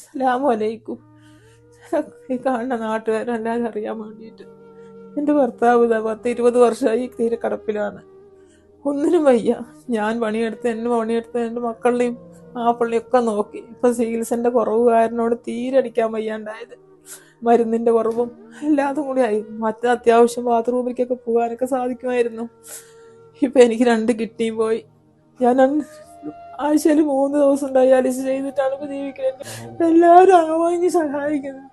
അസ്സലാമലൈക്കും. ഈ കാണുന്ന നാട്ടുകാരെല്ലാം അറിയാൻ വേണ്ടിയിട്ട് എൻ്റെ ഭർത്താവ് 10-20 വർഷമായി തീരെ കിടപ്പിലാണ്. ഒന്നിനും വയ്യ. ഞാൻ പണിയെടുത്ത് എൻ്റെ മക്കളുടെയും മാപ്പിളയും ഒക്കെ നോക്കി. ഇപ്പം ചികിത്സൻ്റെ കുറവ് കാരനോട് തീരെ അടിക്കാൻ വയ്യാണ്ടായത്. മരുന്നിൻ്റെ കുറവും എല്ലാതും കൂടി ആയി. മറ്റേ അത്യാവശ്യം ബാത്റൂമിലേക്കൊക്കെ പോകാനൊക്കെ സാധിക്കുമായിരുന്നു. ഇപ്പം എനിക്ക് 2 കിഡ്നിയും പോയി. ഞാൻ ആഴ്ചയിൽ 3 ദിവസം ഡയാലിസിസ് ചെയ്തിട്ടാണ് ഇപ്പോൾ ജീവിക്കുന്നത്. എല്ലാവരും ആവാഞ്ഞ് സഹായിക്കുന്നത്.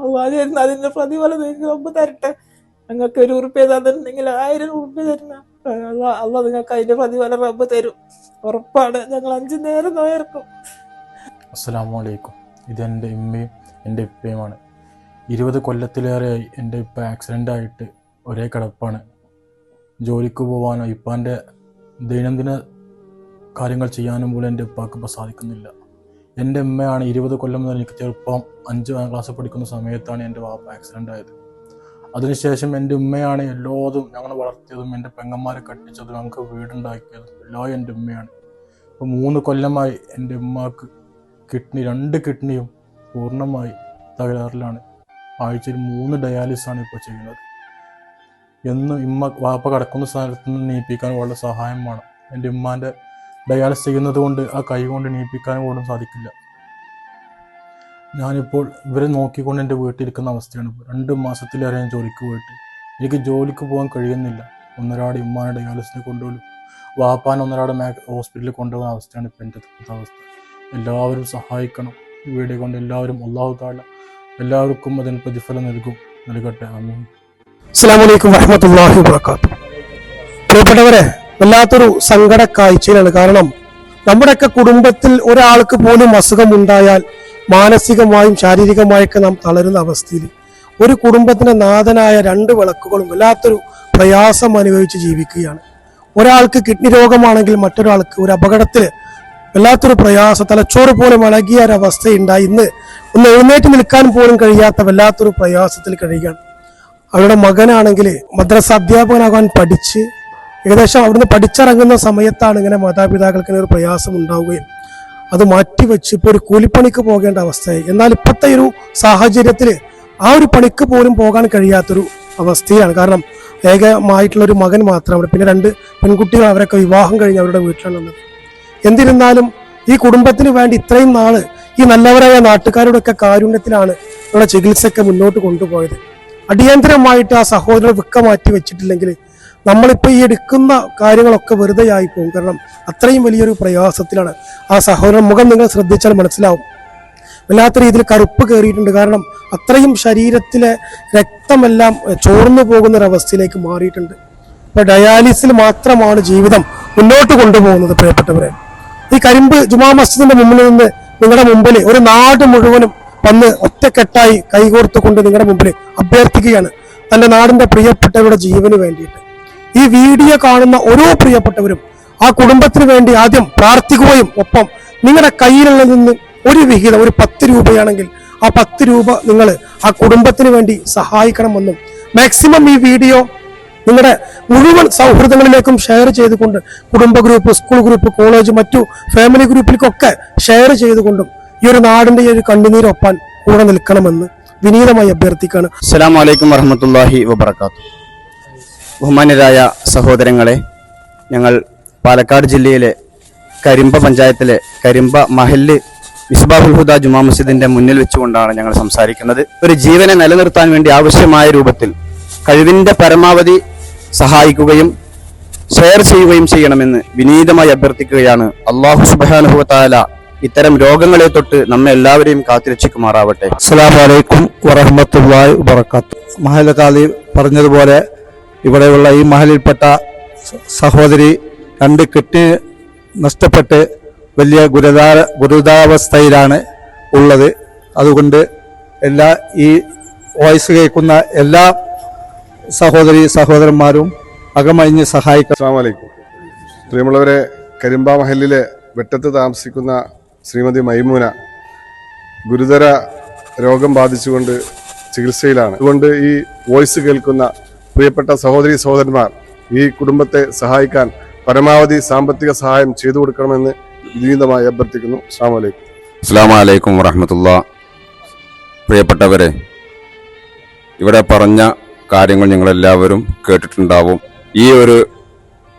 അവാതായിരുന്നു അതിൻ്റെ പ്രതിഫലം നിങ്ങൾക്ക് റബ്ബ് തരട്ടെ. നിങ്ങൾക്ക് 1 ഉറുപ്പ്യ തന്നിട്ടുണ്ടെങ്കിൽ 1000 ഉറുപ്പ്യ തരുന്ന അല്ല നിങ്ങൾക്ക് അതിൻ്റെ പ്രതിഫലം റബ്ബ് തരും, ഉറപ്പാണ്. ഞങ്ങൾ 5 നേരം നോയർക്കും. അസ്സലാമലൈക്കും. ഇത് എൻ്റെ ഉമ്മയും എൻ്റെ ഉപ്പയുമാണ്. 20 കൊല്ലത്തിലേറെയായി എൻ്റെ ഉപ്പ ആക്സിഡൻ്റായിട്ട് ഒരേ കിടപ്പാണ്. ജോലിക്ക് പോകാനോ ഇപ്പാൻ്റെ ദൈനംദിന കാര്യങ്ങൾ ചെയ്യാനും പോലും എൻ്റെ ഉപ്പാക്ക് ഇപ്പോൾ സാധിക്കുന്നില്ല. എൻ്റെ ഉമ്മയാണ് 20 കൊല്ലം മുതൽ എനിക്ക് ചെറുപ്പം 5ാം ക്ലാസ്സിൽ പഠിക്കുന്ന സമയത്താണ് എൻ്റെ വാപ്പ ആക്സിഡൻ്റ് ആയത്. അതിനുശേഷം എൻ്റെ ഉമ്മയാണ് എല്ലാതും ഞങ്ങൾ വളർത്തിയതും എൻ്റെ പെങ്ങന്മാരെ കെട്ടിച്ചതും ഞങ്ങൾക്ക് വീടുണ്ടാക്കിയതും എല്ലാം എൻ്റെ ഉമ്മയാണ്. ഇപ്പോൾ 3 കൊല്ലമായി എൻ്റെ ഉമ്മക്ക് 2 കിഡ്നിയും പൂർണ്ണമായി തകരാറിലാണ്. ആഴ്ചയിൽ 3 ഡയാലിസാണ് ഇപ്പോൾ ചെയ്യുന്നത്. എന്നും വാപ്പ കിടക്കുന്ന സ്ഥലത്ത് നിന്ന് നീപ്പിക്കാൻ വളരെ സഹായം വേണം. എൻ്റെ ഉമ്മാൻ്റെ ഡയാലിസ് ചെയ്യുന്നത് കൊണ്ട് ആ കൈ കൊണ്ട് നീപ്പിക്കാനും പോലും സാധിക്കില്ല. ഞാനിപ്പോൾ ഇവരെ നോക്കിക്കൊണ്ട് എൻ്റെ വീട്ടിലിരിക്കുന്ന അവസ്ഥയാണ്. 2 മാസത്തിലേറെ ഞാൻ ജോലിക്ക് പോയിട്ട് എനിക്ക് ജോലിക്ക് പോകാൻ കഴിയുന്നില്ല. ഒന്നരാട് ഉമ്മാനെ ഡയാലിസിനെ കൊണ്ടുപോലും വാപ്പാൻ ഒന്നരാട് ഹോസ്പിറ്റലിൽ കൊണ്ടുപോകുന്ന അവസ്ഥയാണ് ഇപ്പോൾ എൻ്റെ അവസ്ഥ. എല്ലാവരും സഹായിക്കണം. ഈ വീഡിയോ കൊണ്ട് എല്ലാവരും അല്ലാഹു തആല എല്ലാവർക്കും അതിന് പ്രതിഫലം നൽകട്ടെ. ആമീൻ. അസ്സലാമു അലൈക്കും വറഹ്മത്തുള്ളാഹി വബറകാതുഹു. പ്രിയപ്പെട്ടവരെ, വല്ലാത്തൊരു സങ്കട കാഴ്ചയാണ്. കാരണം നമ്മുടെയൊക്കെ കുടുംബത്തിൽ ഒരാൾക്ക് പോലും അസുഖം ഉണ്ടായാൽ മാനസികമായും ശാരീരികമായൊക്കെ നാം തളരുന്ന അവസ്ഥയിൽ ഒരു കുടുംബത്തിന്റെ നാഥനായ 2 വിളക്കുകളും വല്ലാത്തൊരു പ്രയാസം അനുഭവിച്ച് ജീവിക്കുകയാണ്. ഒരാൾക്ക് കിഡ്നി രോഗമാണെങ്കിൽ മറ്റൊരാൾക്ക് ഒരു അപകടത്തിൽ വല്ലാത്തൊരു പ്രയാസം, തലച്ചോറ് പോലും ഇളകിയ ഒരവസ്ഥയുണ്ടായി. ഇന്ന് ഒന്ന് എഴുന്നേറ്റ് നിൽക്കാൻ പോലും കഴിയാത്ത വല്ലാത്തൊരു പ്രയാസത്തിൽ കഴിയുകയാണ്. അവരുടെ മകനാണെങ്കിൽ മദ്രസ അധ്യാപകനാകാൻ പഠിച്ച് ഏകദേശം അവിടുന്ന് പഠിച്ചിറങ്ങുന്ന സമയത്താണ് ഇങ്ങനെ മാതാപിതാക്കൾക്ക് ഒരു പ്രയാസം ഉണ്ടാവുകയും അത് മാറ്റിവെച്ച് ഇപ്പോൾ ഒരു കൂലിപ്പണിക്ക് പോകേണ്ട അവസ്ഥയായി. എന്നാൽ ഇപ്പോഴത്തെ ഒരു സാഹചര്യത്തിൽ ആ ഒരു പണിക്ക് പോലും പോകാൻ കഴിയാത്തൊരു അവസ്ഥയാണ്. കാരണം ഏകമായിട്ടുള്ളൊരു മകൻ മാത്രമാണ്. പിന്നെ 2 പെൺകുട്ടികൾ, അവരൊക്കെ വിവാഹം കഴിഞ്ഞ് അവരുടെ വീട്ടിലാണുള്ളത്. എന്നിരുന്നാലും ഈ കുടുംബത്തിന് വേണ്ടി ഇത്രയും നാള് ഈ നല്ലവരായ നാട്ടുകാരുടെയൊക്കെ കാരുണ്യത്തിലാണ് നമ്മുടെ ചികിത്സയൊക്കെ മുന്നോട്ട് കൊണ്ടുപോയത്. അടിയന്തരമായിട്ട് ആ സഹോദരൻ വൃക്ക മാറ്റി വെച്ചിട്ടില്ലെങ്കിൽ നമ്മളിപ്പോൾ ഈ എടുക്കുന്ന കാര്യങ്ങളൊക്കെ വെറുതെ ആയി പോകും. കാരണം അത്രയും വലിയൊരു പ്രയാസത്തിലാണ് ആ സഹോദരൻ. മുഖം നിങ്ങൾ ശ്രദ്ധിച്ചാൽ മനസ്സിലാവും, വല്ലാത്ത രീതിയിൽ കറുപ്പ് കയറിയിട്ടുണ്ട്. കാരണം അത്രയും ശരീരത്തിലെ രക്തമെല്ലാം ചോർന്നു പോകുന്നൊരവസ്ഥയിലേക്ക് മാറിയിട്ടുണ്ട്. ഇപ്പോൾ ഡയാലിസിൽ മാത്രമാണ് ജീവിതം മുന്നോട്ട് കൊണ്ടുപോകുന്നത്. പ്രിയപ്പെട്ടവരെ, ഈ കരിമ്പ് ജുമാ മസ്ജിദിന്റെ മുമ്പിൽ നിന്ന് നിങ്ങളുടെ മുമ്പിൽ ഒരു നാട് മുഴുവനും വന്ന് ഒറ്റക്കെട്ടായി കൈകോർത്തുകൊണ്ട് നിങ്ങളുടെ മുമ്പിൽ അഭ്യർത്ഥിക്കുകയാണ് തൻ്റെ നാടിന്റെ പ്രിയപ്പെട്ടവരുടെ ജീവന് വേണ്ടിയിട്ട്. ഈ വീഡിയോ കാണുന്ന ഓരോ പ്രിയപ്പെട്ടവരും ആ കുടുംബത്തിന് വേണ്ടി ആദ്യം പ്രാർത്ഥിക്കുകയും ഒപ്പം നിങ്ങളുടെ കയ്യിലുള്ള നിന്ന് ഒരു വിഹിതം, ഒരു 10 രൂപയാണെങ്കിൽ ആ 10 രൂപ നിങ്ങൾ ആ കുടുംബത്തിന് വേണ്ടി സഹായിക്കണമെന്നും മാക്സിമം ഈ വീഡിയോ നിങ്ങളുടെ മുഴുവൻ സൗഹൃദങ്ങളിലേക്കും ഷെയർ ചെയ്തുകൊണ്ട് കുടുംബ ഗ്രൂപ്പ്, സ്കൂൾ ഗ്രൂപ്പ്, കോളേജ്, മറ്റു ഫാമിലി ഗ്രൂപ്പിലേക്കൊക്കെ ഷെയർ ചെയ്തുകൊണ്ടും ഈ ഒരു നാടിന്റെ ഈ ഒരു കണ്ണുനീരൊപ്പാൻ കൂടെ നിൽക്കണമെന്ന് വിനീതമായി അഭ്യർത്ഥിക്കുകയാണ്. അസ്സലാമു അലൈക്കും വറഹ്മത്തുള്ളാഹി വബറകാതുഹു. ബഹുമാന്യരായ സഹോദരങ്ങളെ, ഞങ്ങൾ പാലക്കാട് ജില്ലയിലെ കരിമ്പ പഞ്ചായത്തിലെ കരിമ്പ മഹല്ല് മിസ്ബാഹുൽ ഹുദ ജുമാ മസ്ജിദിന്റെ മുന്നിൽ വെച്ചുകൊണ്ടാണ് ഞങ്ങൾ സംസാരിക്കുന്നത്. ഒരു ജീവനെ നിലനിർത്താൻ വേണ്ടി ആവശ്യമായ രൂപത്തിൽ കഴിവിന്റെ പരമാവധി സഹായിക്കുകയും ഷെയർ ചെയ്യുകയും ചെയ്യണമെന്ന് വിനീതമായി അഭ്യർത്ഥിക്കുകയാണ്. അല്ലാഹു സുബ്ഹാനഹു വ തആല ഇത്തരം രോഗങ്ങളെ തൊട്ട് നമ്മെ എല്ലാവരെയും കാത്തുരക്ഷിക്കുമാറാവട്ടെ. അസ്സലാമു അലൈക്കും വറഹ്മത്തുള്ളാഹി വബറകാതുഹു. മഹല്ല് കാലി പറഞ്ഞതുപോലെ ഇവിടെയുള്ള ഈ മഹലിൽപ്പെട്ട സഹോദരി 2 കിഡ്നി നഷ്ടപ്പെട്ട് വലിയ ഗുരുതരാവസ്ഥയിലാണ് ഉള്ളത്. അതുകൊണ്ട് ഈ വോയിസ് കേൾക്കുന്ന എല്ലാ സഹോദരന്മാരും അകമഴിഞ്ഞ് സഹായിക്കും. അസ്സലാമു അലൈക്കും. പ്രിയമുള്ളവരെ, കരിമ്പ മഹലിലെ വെട്ടത്ത് താമസിക്കുന്ന ശ്രീമതി മൈമൂന ഗുരുതര രോഗം ബാധിച്ചുകൊണ്ട് ചികിത്സയിലാണ്. അതുകൊണ്ട് ഈ വോയിസ് കേൾക്കുന്ന പ്രിയപ്പെട്ട സഹോദരന്മാർ ഈ കുടുംബത്തെ സഹായിക്കാൻ പരമാവധി സാമ്പത്തിക സഹായം ചെയ്തു കൊടുക്കണമെന്ന് വിനീതമായി അഭ്യർത്ഥിക്കുന്നു. അസ്സലാമു അലൈക്കും. അസ്സലാമു അലൈക്കും വറഹ്മത്തുള്ളാഹി. പ്രിയപ്പെട്ടവരെ, ഇവിടെ പറഞ്ഞ കാര്യങ്ങൾ നിങ്ങളെല്ലാവരും കേട്ടിട്ടുണ്ടാവും. ഈ ഒരു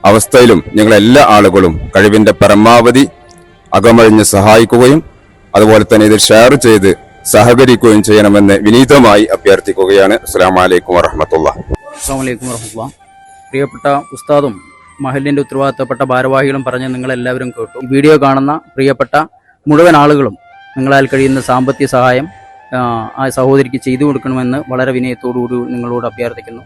അവസ്ഥയിലും ഞങ്ങളെല്ലാ ആളുകളും കഴിവിന്റെ പരമാവധി അകമഴിഞ്ഞ് സഹായിക്കുകയും അതുപോലെ തന്നെ ഇത് ഷെയർ ചെയ്ത് സഹകരിക്കുകയും ചെയ്യണമെന്ന് വിനീതമായി അഭ്യർത്ഥിക്കുകയാണ്. അസ്സലാമു അലൈക്കും വറഹ്മത്തുള്ളാഹി. അസ്സലാമു അലൈക്കും വറഹ്മത്തുള്ളാഹി. പ്രിയപ്പെട്ട ഉസ്താദും മഹലിന്റെ ഉത്തരവാദിത്തപ്പെട്ട ഭാരവാഹികളും പറഞ്ഞ് നിങ്ങളെല്ലാവരും കേട്ടു. ഈ വീഡിയോ കാണുന്ന പ്രിയപ്പെട്ട മുഴുവൻ ആളുകളും നിങ്ങളാൽ കഴിയുന്ന സാമ്പത്തിക സഹായം ആ സഹോദരിക്ക് ചെയ്തു കൊടുക്കണമെന്ന് വളരെ വിനയത്തോടുകൂടി നിങ്ങളോട് അഭ്യർത്ഥിക്കുന്നു.